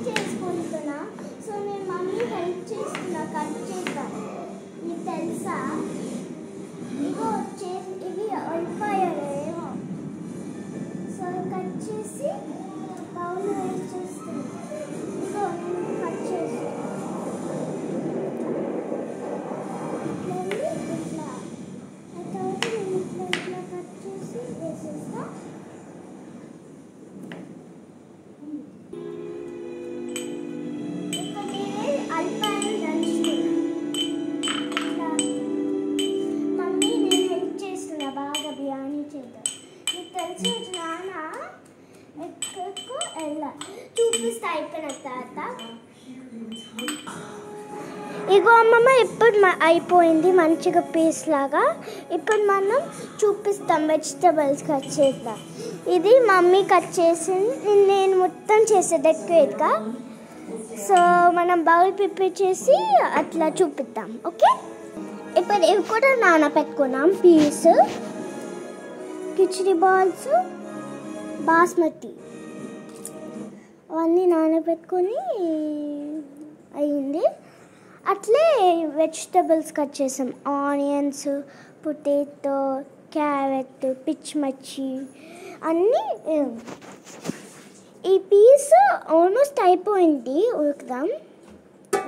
చేసుకుంటున్నా. సో నేను mummy help చేస్తున్నా కట్ చేస్తాను. నీకు తెలుసా ఇగో ఇవి ఉల్లిపాయలేమో. సో కట్ చేసి బౌల్ వేస్ట్ చేస్తున్నా. ఇగో నేను కట్ చేస్తాను. ఇట్లా ఆ తర్వాత నేను ఇట్లా కట్ చేసి వేసేస్తా. బాగా బిర్యానీ చేద్దాం. నీకు తెలిసి నాన్న ఎక్కడికో వెళ్ళాలి చూపిస్తా అయిపోయిన తర్వాత. ఇగో అమ్మమ్మ ఇప్పుడు అయిపోయింది మంచిగా పీస్ లాగా. ఇప్పుడు మనం చూపిస్తాం వెజిటబుల్స్ కట్ చేద్దాం. ఇది మమ్మీ కట్ చేసింది, నేను మొత్తం చేసే డెకరేట్గా. సో మనం బౌల్ ప్రిపేర్ చేసి అట్లా చూపిద్దాం. ఓకే, ఇప్పుడు ఇవి కూడా నానబెట్టుకున్నాం. పీస్, కిచిడి బాల్స్, బాస్మతి అవన్నీ నానబెట్టుకొని అయ్యింది. అట్లే వెజిటబుల్స్ కట్ చేసాం. ఆనియన్స్, పొటాటో, క్యారెట్, పిచ్చిమిర్చి అన్నీ. ఈ పీస్ ఆల్మోస్ట్ అయిపోయింది, ఉడకదాం.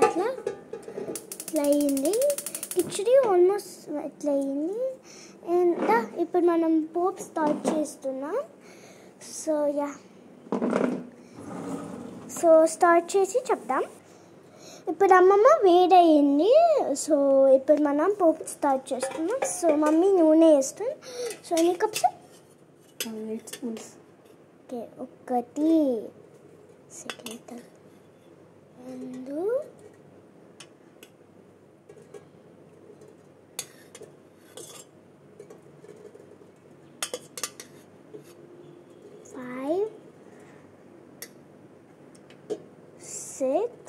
అట్లా ఇట్లా అయ్యింది. కిచిడి ఆల్మోస్ట్ ఇట్లా అయ్యింది. అండ్ ఇప్పుడు మనం పోప్ స్టార్ట్ చేస్తున్నాం. సో స్టార్ట్ చేసి చెప్తాం. ఇప్పుడు అమ్మమ్మ వేడయింది. సో ఇప్పుడు మనం పోప్ స్టార్ట్ చేస్తున్నాం. సో మమ్మీ నూనె వేస్తుంది. సో ఎన్ని కప్స్? 8 స్పూన్స్. Okay, 1 second. 2 5 6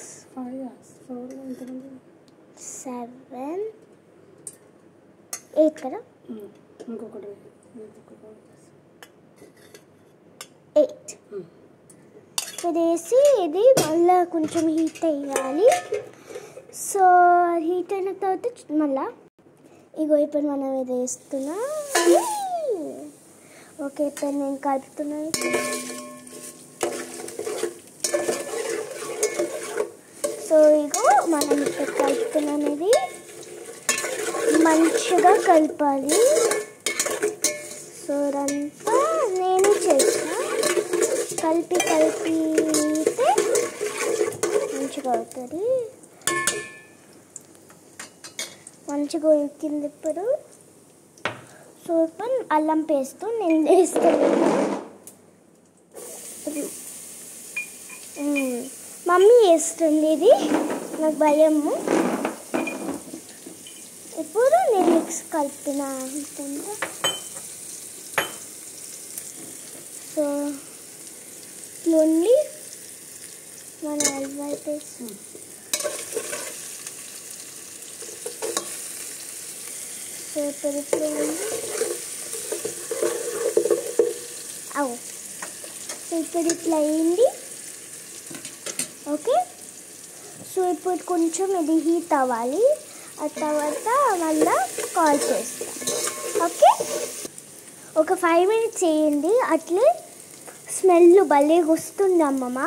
7 8 కదా. 8 వేసి ఇది మళ్ళీ కొంచెం హీట్ అయ్యాలి. సో హీట్ అయిన తర్వాత మళ్ళా ఇగో ఇప్పుడు మనం ఇది వేస్తున్నా. ఓకే, ఇప్పుడు నేను కలుపుతున్నాను. సో ఇగో మనం ఇప్పుడు కలుపుతున్నాం. ఇది మంచిగా కలపాలి. సో అదంతా నేను చేస్తా. కలిపితే మంచిగా అవుతుంది. మంచిగా ఉడికింది ఇప్పుడు. సో ఇప్పుడు అల్లం పేస్ట్ నేను వేస్తున్నాను. మమ్మీ వేస్తుంది, ఇది నాకు భయము. ఇప్పుడు నేను మిక్స్ కలుపుతున్నా అనుకుంటా. సో ఇట్లుండి మన అల్లం పేస్ట్ సో ఇప్పుడు సో ఇప్పుడు ఇట్లా అయింది. ఓకే, సో ఇప్పుడు కొంచెం ఇది హీట్ అవ్వాలి. ఆ తర్వాత మళ్ళీ కాల్ చేస్తాం. ఓకే, ఒక 5 minutes వేయండి. అట్లే స్మెల్ భలే వస్తుంది అమ్మమ్మ.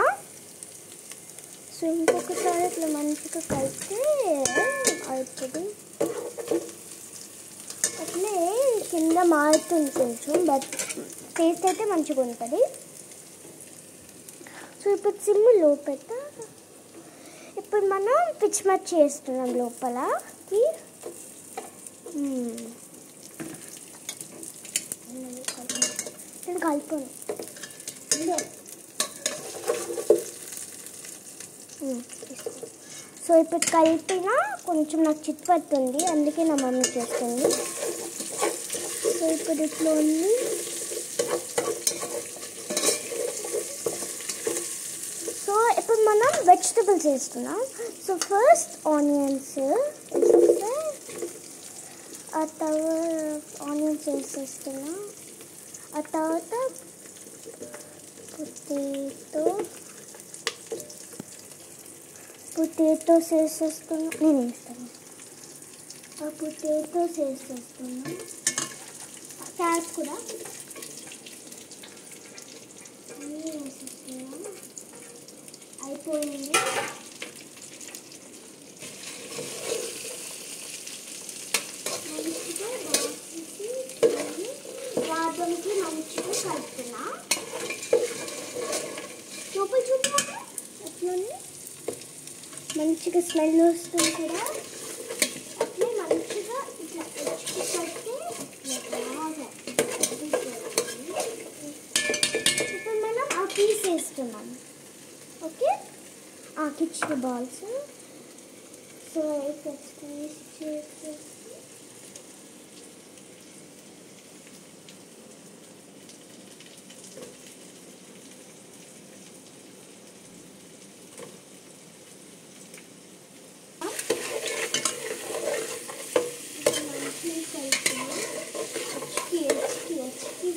సో ఇంకొకసారి ఇట్లా మంచిగా కలిపితే అవుతుంది. అట్లే కింద మారుతుంది కొంచెం, బట్ టేస్ట్ అయితే మంచిగా ఉంటుంది. సో ఇప్పుడు సిమ్ లోపల ఇప్పుడు మనం పిచ్చిమిర్చి చేస్తున్నాం లోపలకి. నేను కలుపును. సో ఇప్పుడు కలిపిన కొంచెం నాకు చిట్పడుతుంది, అందుకే నా మమ్మీ చేస్తుంది. సో ఇప్పుడు ఇట్లా ఉంది. సో ఇప్పుడు మనం వెజిటబుల్స్ వేస్తున్నాం. సో ఫస్ట్ ఆనియన్స్ వేసేస్తే, ఆ తర్వాత ఆనియన్స్ వేసేస్తున్నాం. ఆ తర్వాత పొటాటో, పొటాటోస్ వేసేస్తున్నా. నేను వేస్తాను. ఆ పొటాటోస్ వేసేస్తున్నా. క్యారెట్ కూడా అన్నీ వేసేస్తున్నా. అయిపోయింది. మంచిగా బాసేసి వాటర్కి మంచిగా కలుపుతున్నా. లోపల చూడాలి అట్లనే మంచిగా స్మెల్ వస్తుంది కూడా. అట్లే మంచిగా ఇట్లా ఎచ్చుకు కడితే బాగా. ఇప్పుడు మనం ఆ పీస్ వేస్తున్నాం. ఓకే, ఆ కిచెన్ బాల్స్. సో ఇక్కడ స్క్వీజ్ చేసి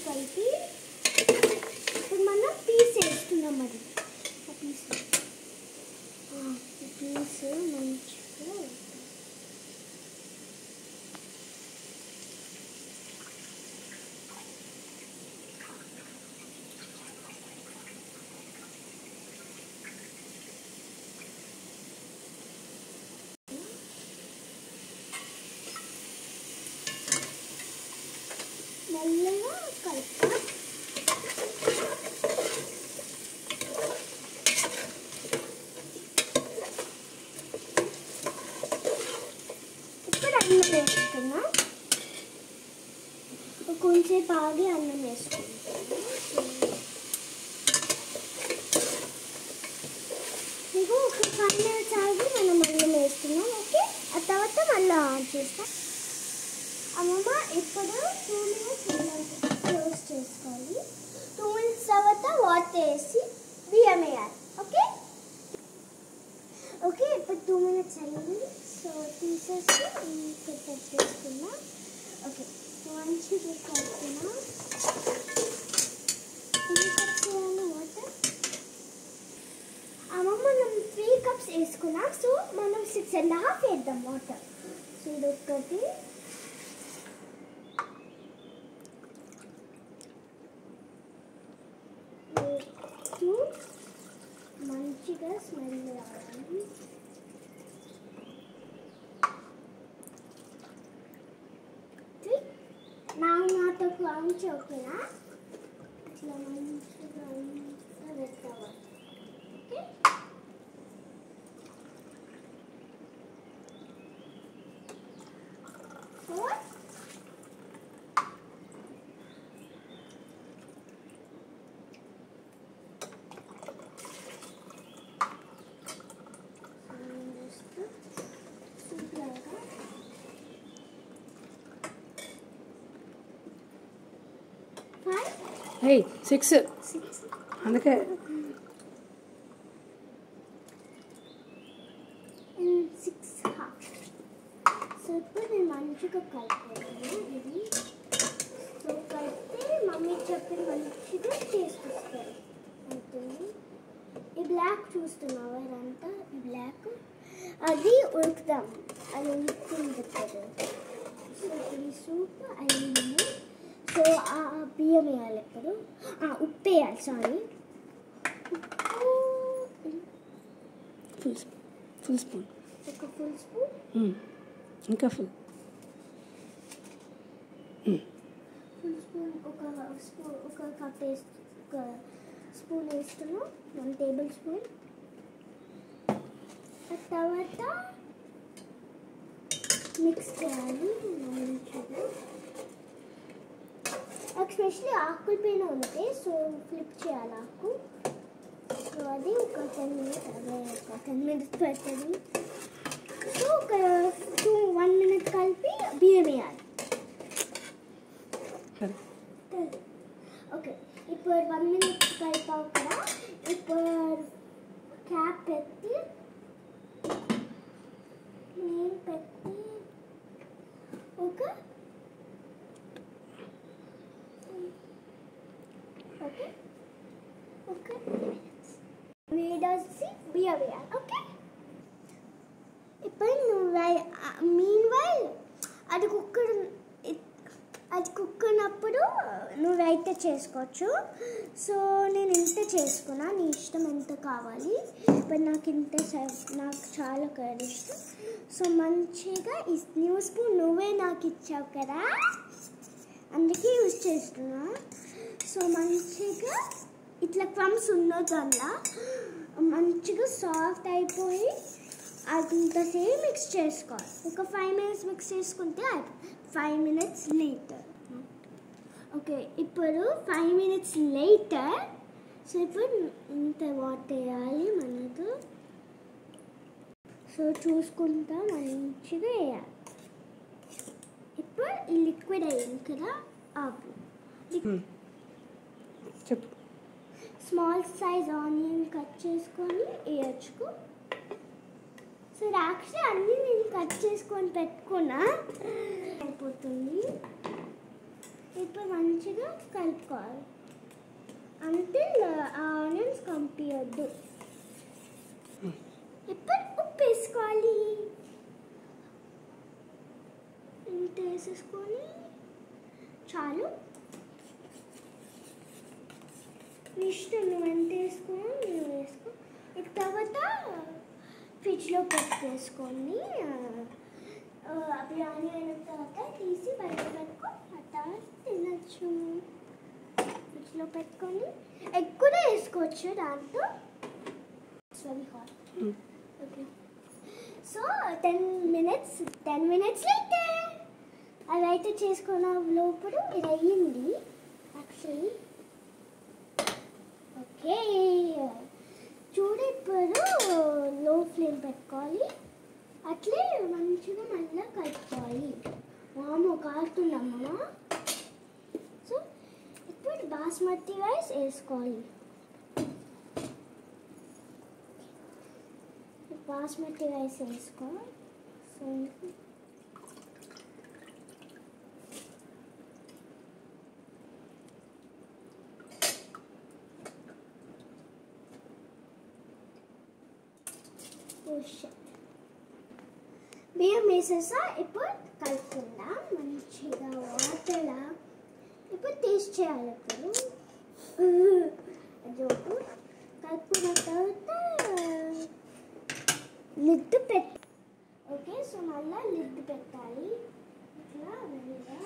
కలిపి ఇప్పుడు మనం పీస్ వేస్తున్నాం. అది ఆ పీస్ మంచిగా మెల్లగా కలుపుతాం. ఇప్పుడు అన్నం వేసుకున్నా. కొంచెంసేపు ఆగి అన్నం వేసుకుంటాం. మీకు ఒక 5 minutes ఆగి మనం అన్నం వేస్తున్నాం. ఓకే, ఆ తర్వాత మళ్ళీ ఆన్ చేస్తాం. అమ్మమ్మ ఇప్పుడు 2 minutes క్లోజ్ చేసుకోవాలి. 2 minutes తర్వాత వాటర్ వేసి బియ్యం వేయాలి. ఓకే ఓకే, ఇప్పుడు 2 minutes అయింది. సో తీసేసి పెట్టేసుకున్నా. ఓకే, మంచిగా కలుపుతున్నా. వాటర్ అమ్మమ్మ మనం 3 cups వేసుకున్నాం. సో మనం 6.5 వేద్దాం వాటర్. సో ఇది ఒకటి. మంచిగా స్మెల్ రావాలి. నాతో కౌంట్ ఓకేనా? ఇట్లా మంచిగా అంతా పెట్టాలి. Okay, Hey, 6. అందుకే 6.5. సో ఇప్పుడు నేను మంచిగా కలుపుతాను. ఇది సో కలిపితే మమ్మీ చెప్పిన మంచిగా టేస్ట్ వస్తుంది. అవుతుంది. ఈ బ్లాక్ చూస్తున్నావా? ఇదంతా ఈ బ్లాక్ అది ఉడుకుతాం. అది ఉడుకుతుంది కదా. సో ఇప్పుడు ఈ సూప్ అయింది. సో ఆ బియ్యం వేయాలి. ఇప్పుడు ఉప్పు వేయాలి. Sorry, full spoon. ఒక ఫుల్ స్పూన్. ఇంకా ఫుల్ స్పూన్. ఒక కప్ ఒక స్పూన్ వేస్తున్నాం. 1 tablespoon. తర్వాత మిక్స్ చేయాలి మంచిగా. ఎస్పెషల్లీ ఆకుల పైన ఉంటే సో ఫ్లిప్ చేయాలి ఆకు. సో అది ఒక 10 minutes, అదే ఒక 10 minutes పడుతుంది. సో ఒక 1 minute కలిపి బియ్యం వేయాలి. ఓకే, ఇప్పుడు 1 minute కలిపావు కదా. ఇప్పుడు క్యాప్ పెట్టి నేను పెట్టి ఒక ఓకే ఓకే వేడేసి బియ్యం వేయాలి. ఓకే మీన్ వైల్ అది కుక్కున్నప్పుడు నువ్వు అయితే చేసుకోవచ్చు. సో నేను ఇంత చేసుకున్నా, నీ ఇష్టం ఎంత కావాలి. బట్ నాకు చాలా కర్రీ ఇష్టం. సో మంచిగా ఈ న్యూస్ స్పూన్ నువ్వే నాకు ఇచ్చావు కదా, అందుకే యూజ్ చేస్తున్నా. సో మంచిగా ఇట్లా క్రమ్స్ ఉన్నది అందులో మంచిగా సాఫ్ట్ అయిపోయి అంతసేపు మిక్స్ చేసుకోవాలి. ఒక 5 minutes మిక్స్ చేసుకుంటే 5 minutes లేటర్. ఓకే, ఇప్పుడు 5 minutes లేటర్. సో ఇప్పుడు ఇంత వాటర్ వేయాలి మనకు. సో చూసుకుంటా మంచిగా వేయాలి. ఇప్పుడు ఈ లిక్విడ్ అయ్యింది కదా, ఆపు. చెప్పు. స్మాల్ సైజ్ ఆనియన్ కట్ చేసుకొని వేయచ్చు. సో యాక్చువల్లీ అన్నీ నేను కట్ చేసుకొని పెట్టుకున్నా అయిపోతుంది. ఇప్పుడు మంచిగా కలుపుకోవాలి అంటే ఆనియన్స్ కంపియొద్దు. ఇప్పుడు ఉప్పు వేసుకోవాలి. ఇంత వేసేసుకొని చాలు. ఇష్టం నువ్వు ఎంత వేసుకున్నా నువ్వు వేసుకో. ఇక తర్వాత ఫ్రిడ్జ్లో పెట్టేసుకోండి. బిర్యానీ అయిన తర్వాత తీసి బయట పెట్టుకో, ఆ తర్వాత తినచ్చు. ఫ్రిడ్జ్లో పెట్టుకొని ఎగ్ కూడా వేసుకోవచ్చు దాంట్లో. ఓకే, సో 10 minutes లేటర్ అది అయితే చేసుకున్న లోపల ఇది అయ్యింది యాక్చువల్లీ. ఓకే, చూడు ఇప్పుడు లో ఫ్లేమ్ పెట్టుకోవాలి. అట్లే మంచిగా మళ్ళీ కలుపుకోవాలి. వాము కాలుతుందమ్మా. సో ఇప్పుడు బాస్మతి రైస్ వేసుకోవాలి. బాస్మతి రైస్ వేసుకో. సో బియ్యం వేసేసా. ఇప్పుడు కలుపుకుందాం మంచిగా వాటర్లా. ఇప్పుడు టేస్ట్ చేయాలి. ఇప్పుడు కలుపుకున్న తర్వాత లిడ్ ఓకే, సో మళ్ళీ లిడ్ పెట్టాలి. ఇట్లా మెల్లగా